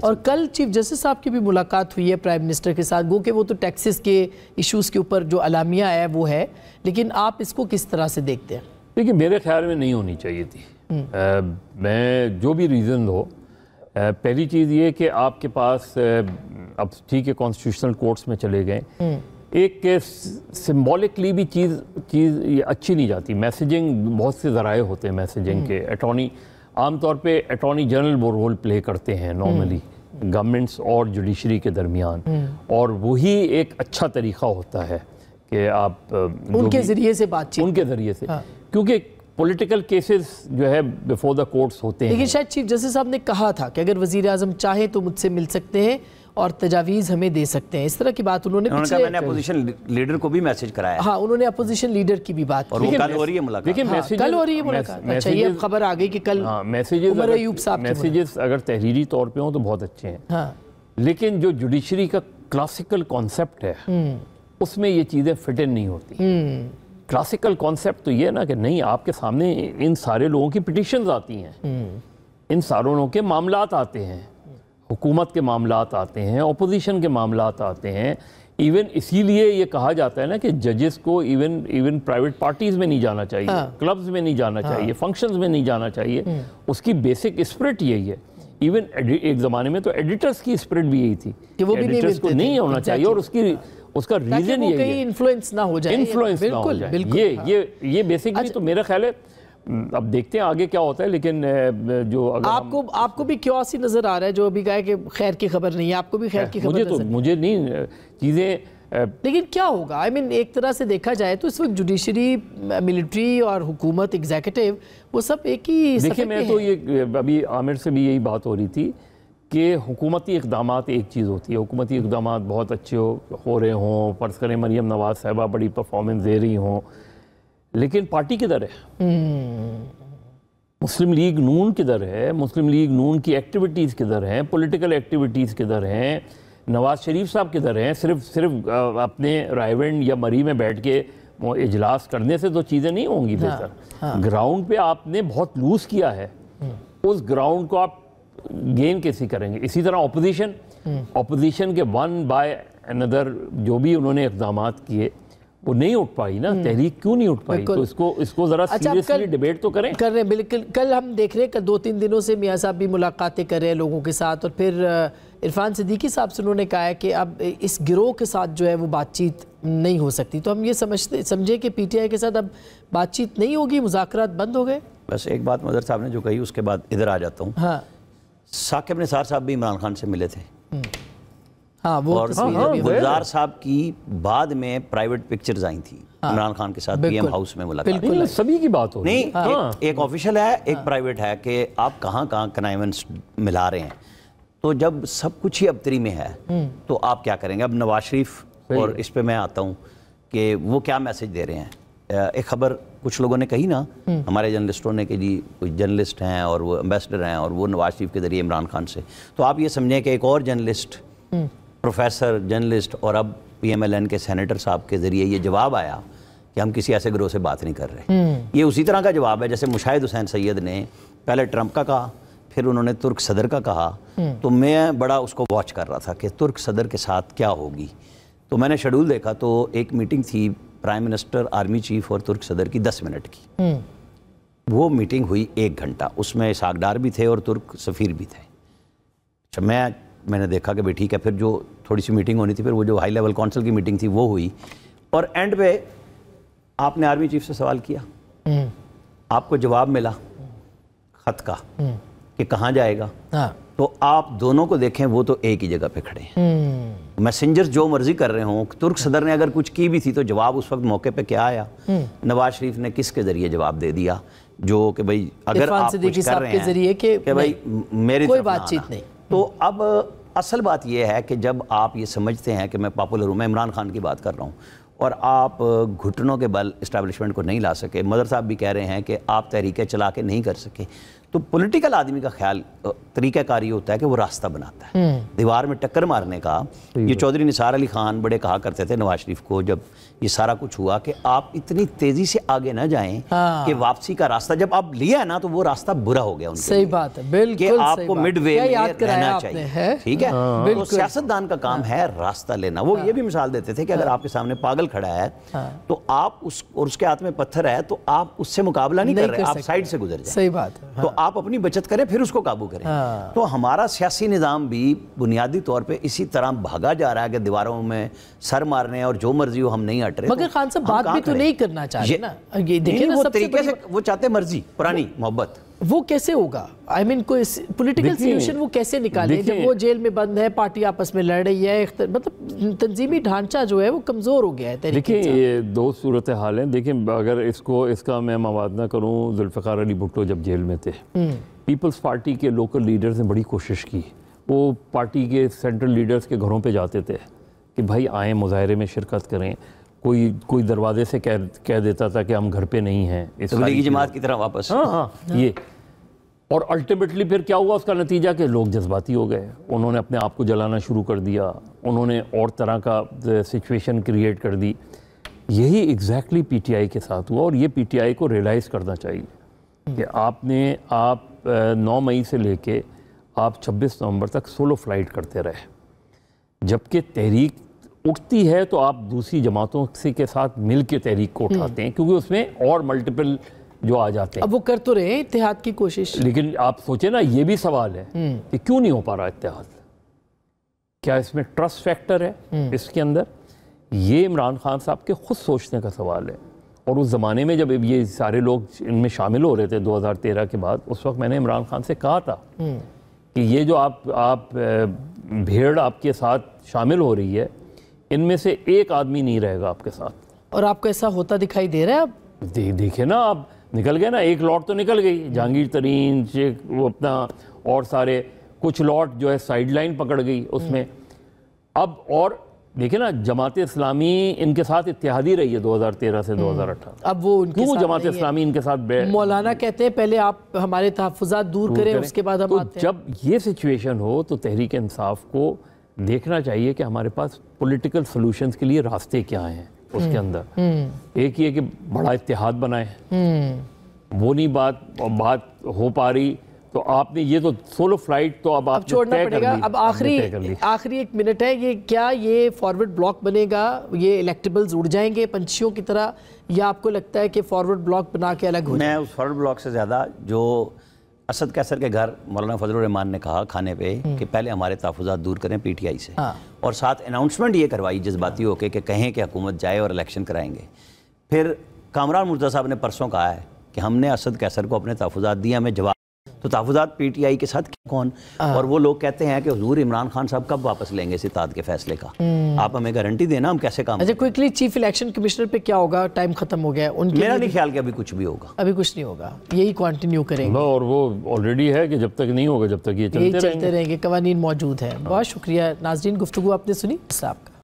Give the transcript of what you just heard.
اور کل chief justice صاحب کی بھی ملاقات ہوئی ہے پرائم منسٹر کے ساتھ، گو کہ وہ تو ٹیکسز کے ایشوز کے اوپر جو اعلامیہ ہے وہ ہے، لیکن آپ اس کو کس طرح سے دیکھتے ہیں؟ دیکھیں میرے خیال میں نہیں ہونی چاہیے تھی. میں جو بھی ریزن ہو، پہلی چیز یہ کہ آپ کے پاس اب ٹھیک ہے کانسٹیٹیوشنل کورٹس میں چلے گئے، ایک سمبولکلی بھی چیز یہ اچھی نہیں جاتی. میسیجنگ بہت سے ذرائع ہوتے ہیں میسیجنگ کے. اٹارنی عام طور پہ اٹارنی جنرل وہ رول پلے کرتے ہیں نارملی گورنمنٹس اور جوڈیشری کے درمیان، اور وہی ایک اچھا طریقہ ہوتا ہے کہ آپ ان کے ذریعے سے بات چیت، ان کے ذریعے سے، کیونکہ پولیٹیکل کیسز جو ہے بیفور دا کورٹس ہوتے ہیں. لیکن شاید چیف جسٹس صاحب نے کہا تھا کہ اگر وزیر اعظم چاہیں تو مجھ سے مل سکتے ہیں اور تجاویز ہمیں دے سکتے ہیں، اس طرح کی بات انہوں نے کہا. میں نے اپوزیشن لیڈر کو بھی میسیج کرایا. ہاں انہوں نے اپوزیشن لیڈر کی بھی بات کی، اور وہ کل ہو رہی ہے ملاقات. کل ہو رہی ہے ملاقات. اچھا یہ خبر آ گئی کہ کل عمر ایوب صاحب کی میسیجز اگر تحریری طور پہ ہوں تو بہت اچھے ہیں، لیکن جو جوڈیشری کا کلاسیکل کانسیپٹ ہے اس میں یہ چیزیں فٹ ان نہیں ہوتی. کلاسیکل کانسیپٹ تو یہ ہے نا کہ نہیں، آپ کے سامنے ان سارے لوگوں کی پٹیشنز آتی ہیں، ان سارے لوگوں کے معاملات آتے ہیں، حکومت کے معاملات آتے ہیں، اپوزیشن کے معاملات آتے ہیں. ایون اسی لیے یہ کہا جاتا ہے نا کہ ججز کو ایون پرائیویٹ پارٹیز میں نہیں جانا چاہیے، کلبز میں نہیں جانا چاہیے، فنکشنز میں نہیں جاا چاہیے. اس کی بیسک اسپرٹ یہی ہے. ایون ایک زمانے میں تو ایڈیٹرز کی اسپرٹ بھی یہی تھی کہ وہ ایڈیٹرز کو نہیں ہونا چاہیے، اور اس کا ریزن یہ ہے انفلوئنس نہ ہو جائے. یہ بیسکلی تو میرا خیال ہے. اب دیکھتے ہیں آگے کیا ہوتا ہے، لیکن جو آپ کو بھی کیوسی نظر آ رہا ہے جو ابھی کہا کہ خیر کی خبر نہیں ہے، آپ کو بھی خیر کی خبر نظر؟ مجھے نہیں چیزیں، لیکن کیا ہوگا؟ ایک طرح سے دیکھا جائے تو اس وقت جوڈیشری، ملٹری اور حکومت ایگزیکٹو وہ سب ایک ہی صفحے دیکھیں. میں تو یہ ابھی عامر سے بھی یہی بات ہو رہی تھی کہ حکومتی اقدامات ایک چیز ہوتی ہے، حکومتی اقدامات بہت اچھے ہو رہے ہوں، فرض کریں مریم نواز صاحبہ بڑی پرفارمنس دے رہی ہوں، لیکن پارٹی کدھر ہے؟ مسلم لیگ نون کدھر ہے؟ مسلم لیگ نون کی ایکٹیویٹیز کدھر ہیں؟ پولیٹیکل ایکٹیویٹیز کدھر ہیں؟ نواز شریف صاحب کدھر ہیں؟ صرف اپنے رائیونڈ یا مری میں بیٹھ کے اجلاس کرنے سے تو چیزیں نہیں ہوں گی بہتر. گراؤنڈ پہ آپ نے بہت لوز کیا ہے، اس گراؤنڈ کو آپ گین کیسے کریں گے؟ اسی طرح اپوزیشن کے ون بائی اندر جو بھی انہوں نے اقدامات کیے وہ نہیں اٹھ پائی نا. تحریک کیوں نہیں اٹھ پائی؟ تو اس کو ذرا سیریسلی ڈیبیٹ تو کریں. کر رہے ہیں بالکل. کل ہم دیکھ رہے ہیں کہ 2-3 دنوں سے میاں صاحب بھی ملاقاتیں کر رہے ہیں لوگوں کے ساتھ، اور پھر عرفان صدیقی صاحب سے انہوں نے کہا ہے کہ اب اس گروہ کے ساتھ جو ہے وہ بات چیت نہیں ہو سکتی. تو ہم یہ سمجھیں کہ پی ٹی آئی کے ساتھ اب بات چیت نہیں ہوگی، مذاکرات بند ہو گئے. بس ایک بات مظہر صاحب نے جو کہی اس کے بعد ادھر آ جاتا ہوں. ثاقب نثار صاحب بھی عمران خان سے ملے تھے، اور گلزار صاحب کی بعد میں پرائیویٹ پکچرز آئی تھیں عمران خان کے ساتھ پی ایم ہاؤس میں ملاقات. سبھی کی بات ہو رہی ہے. نہیں، ایک آفیشل ہے، ایک پرائیویٹ ہے کہ آپ کہاں کنائیونس ملا رہے ہیں. تو جب سب کچھ ہی ابتری میں ہے تو آپ کیا کریں گے؟ اب نواز شریف، اور اس پہ میں آتا ہوں کہ وہ کیا میسج دے رہے ہیں. ایک خبر کچھ لوگوں نے کہی نا، ہمارے جرنلسٹوں نے، کہ جی کچھ جرنلسٹ ہیں اور وہ امبیسڈر ہیں اور وہ نواز شریف کے ذریعے عمران خان سے. تو آپ یہ سمجھیں کہ ایک اور جرنلسٹ، پروفیسر جرنلسٹ، اور اب پی ایم ایل این کے سینیٹر صاحب کے ذریعے یہ جواب آیا کہ ہم کسی ایسے گروہ سے بات نہیں کر رہے. یہ اسی طرح کا جواب ہے جیسے مشاہد حسین سید نے پہلے ٹرمپ کا کہا، پھر انہوں نے ترک صدر کا کہا. تو میں بڑا اس کو واچ کر رہا تھا کہ ترک صدر کے ساتھ کیا ہوگی. تو میں نے شیڈول دیکھا تو ایک میٹنگ تھی پرائم منسٹر، آرمی چیف اور ترک صدر کی 10 منٹ کی. وہ میٹنگ ہوئی 1 گھنٹہ. اس میں اسحاق ڈار بھی تھے اور ترک سفیر بھی تھے. اچھا، میں نے دیکھا کہ بھئی ٹھیک ہے. پھر جو تھوڑی سی میٹنگ ہونی تھی، پھر وہ جو ہائی لیول کونسل کی میٹنگ تھی وہ ہوئی، اور اینڈ پہ آپ نے آرمی چیف سے سوال کیا، آپ کو جواب ملا خط کا کہ کہاں جائے گا. تو آپ دونوں کو دیکھیں، وہ تو ایک ہی جگہ پہ کھڑے ہیں. میسنجر جو مرضی کر رہے ہوں، ترک صدر نے اگر کچھ کی بھی تھی تو جواب اس وقت موقع پہ کیا آیا؟ نواز شریف نے کس کے ذریعے جواب دے دیا؟ جو کہ بھئی اگر آپ کچھ کر رہے ہیں کہ بھئی میری کوئی بات چیت نہیں. تو اب اصل بات یہ ہے کہ جب آپ یہ سمجھتے ہیں کہ میں پاپولر ہوں، میں عمران خان کی بات کر رہا ہوں، اور آپ گھٹنوں کے بل اسٹیبلشمنٹ کو نہیں لا سکے، مظہر صاحب بھی کہہ رہے ہیں کہ آپ تحریکیں چلا کے نہیں کر سکے، تو پولیٹیکل آدمی کا خیال طریقہ کار یہ ہوتا ہے کہ وہ راستہ بناتا ہے دیوار میں ٹکر مارنے کا. یہ چودھری نثار علی خان بڑے کہا کرتے تھے نواز شریف کو جب یہ سارا کچھ ہوا کہ آپ اتنی تیزی سے آگے نہ جائیں کہ واپسی کا راستہ جب آپ لیا ہے نا تو وہ راستہ برا ہو گیا ان کے لیے. صحیح بات ہے, بالکل کہ آپ کو مڈ وے میں رہنا چاہیے. ٹھیک ہے, تو سیاستدان کا کام ہے راستہ لینا. وہ یہ بھی مثال دیتے تھے کہ اگر آپ کے سامنے پاگل کھڑا ہے تو آپ اس کے ہاتھ میں پتھر ہے تو آپ اس سے مقابلہ نہیں کر رہے, آپ سائڈ سے گزر جائیں. صحیح بات ہے. تو آپ اپنی بچت کریں پھر اس کو قابو کریں. تو ہمارا سیاسی نظام بھی بنیادی طور پہ اسی طرح بھاگا جا رہا ہے کہ دیواروں میں سر مارنے اور جو مرضی ہو ہم نہیں ہٹ رہے. مگر خان صاحب بات بھی تو نہیں کرنا چاہتے نا, یہ دیکھیں نا, وہ طریقے سے وہ چاہتے مرضی پرانی محبت, وہ کیسے ہوگا؟ آئی مین کوئی پولیٹیکل سولوشن وہ کیسے نکالیں جب وہ جیل میں بند ہے, پارٹی آپس میں لڑ رہی ہے, مطلب تنظیمی ڈھانچہ جو ہے وہ کمزور ہو گیا ہے. دیکھیں یہ دو صورتحال ہیں. دیکھیں اگر اس کا میں موازنہ کروں, ذوالفقار علی بھٹو جب جیل میں تھے, پیپلز پارٹی کے لوکل لیڈرز نے بڑی کوشش کی. وہ پارٹی کے سینٹرل لیڈرز کے گھروں پہ جاتے تھے کہ بھائی آئیں مظاہرے میں شرکت کریں. کوئی دروازے سے کہہ دیتا تھا کہ ہم گھر پہ نہیں ہیں, تبلیغی جماعت کی طرح واپس. ہاں یہ, اور الٹیمیٹلی پھر کیا ہوا اس کا نتیجہ کہ لوگ جذباتی ہو گئے, انہوں نے اپنے آپ کو جلانا شروع کر دیا, انہوں نے اور طرح کا سچویشن کریٹ کر دی. یہی ایگزیکٹلی پی ٹی آئی کے ساتھ ہوا, اور یہ پی ٹی آئی کو ریئلائز کرنا چاہیے کہ آپ 9 مئی سے لے کے آپ 26 نومبر تک سولو فلائٹ کرتے رہے. جبکہ تحریک اٹھتی ہے تو آپ دوسری جماعتوں کے ساتھ مل کے تحریک کو اٹھاتے ہیں, کیونکہ اس میں اور ملٹیپل جو آ جاتے ہیں. اب وہ کر تو رہے ہیں اتحاد کی کوشش, لیکن آپ سوچیں نا, یہ بھی سوال ہے کہ کیوں نہیں ہو پا رہا اتحاد. کیا اس میں ٹرسٹ فیکٹر ہے اس کے اندر؟ یہ عمران خان صاحب کے خود سوچنے کا سوال ہے. اور اس زمانے میں جب یہ سارے لوگ ان میں شامل ہو رہے تھے 2013 کے بعد, اس وقت میں نے عمران خان سے کہا تھا کہ یہ جو آپ بھیڑ آپ کے ساتھ شامل ہو رہی ہے, ان میں سے ایک آدمی نہیں رہے گا آپ کے ساتھ. اور آپ کو ایسا ہوتا دکھائی دے رہا ہے اب؟ دیکھیں نا, آپ نکل گئے نا, ایک لاٹ تو نکل گئی, جہانگیر ترین وہ اپنا اور سارے, کچھ لاٹ جو ہے سائیڈ لائن پکڑ گئی اس میں. اب اور دیکھیں نا, جماعت اسلامی ان کے ساتھ اتحادی رہی ہے 2013 سے 2018. اب وہ کیوں جماعت اسلامی ان کے ساتھ مولانا کہتے ہیں پہلے آپ ہمارے تحفظات دور کریں, اس کے بعد ہم آتے ہیں. جب یہ سچویشن ہو تو تحریک انصاف کو دیکھنا چاہیے کہ ہمارے پاس پولیٹیکل سولوشنز کے لیے راستے کیا ہیں اس کے اندر. ایک یہ کہ بڑا اتحاد بنائیں, وہ نہیں بات ہو پا رہی تو آپ نے یہ تو سولو فلائٹ تو اب آپ چھوڑنا پڑے گا. اب آخری 1 منٹ ہے, یہ فارورڈ بلاک بنے گا, یہ الیکٹیبلز اڑ جائیں گے پنچھیوں کی طرح, یا آپ کو لگتا ہے کہ فارورڈ بلاک بنا کے الگ ہو جائیں؟ میں اس فارورڈ بلاک سے زیادہ جو اسد قیصر کے گھر مولانا فضل الرحمان نے کہا کھانے پہ کہ پہلے ہمارے تحفظات دور کریں پی ٹی آئی سے, اور ساتھ اناؤنسمنٹ یہ کروائی جذباتی ہو کے کہ کہیں کہ حکومت جائے اور الیکشن کرائیں گے. پھر کامران مرتضیٰ صاحب نے پرسوں کہا ہے کہ ہم نے اسد قیصر کو اپنے تحفظات دیا, ہمیں جواب. تو تحفظات پی ٹی آئی کے ساتھ کون؟ اور وہ لوگ کہتے ہیں کہ حضور عمران خان صاحب کب واپس لیں گے اس اتحاد کے فیصلے کا؟ آپ ہمیں گارنٹی دینا, ہم کیسے کام. اچھا, کوئکلی چیف الیکشن کمشنر پہ کیا ہوگا؟ ٹائم ختم ہو گیا ہے. میرا نہیں خیال کہ ابھی کچھ بھی ہوگا, ابھی کچھ نہیں ہوگا, یہی کنٹینیو کریں گے. اور وہ آلریڈی ہے کہ جب تک نہیں ہوگا جب تک یہ چلتے رہیں گے, قوانین موجود ہیں. بہت شکریہ ناظرین, گفتگو آپ نے سنی صاحب کا.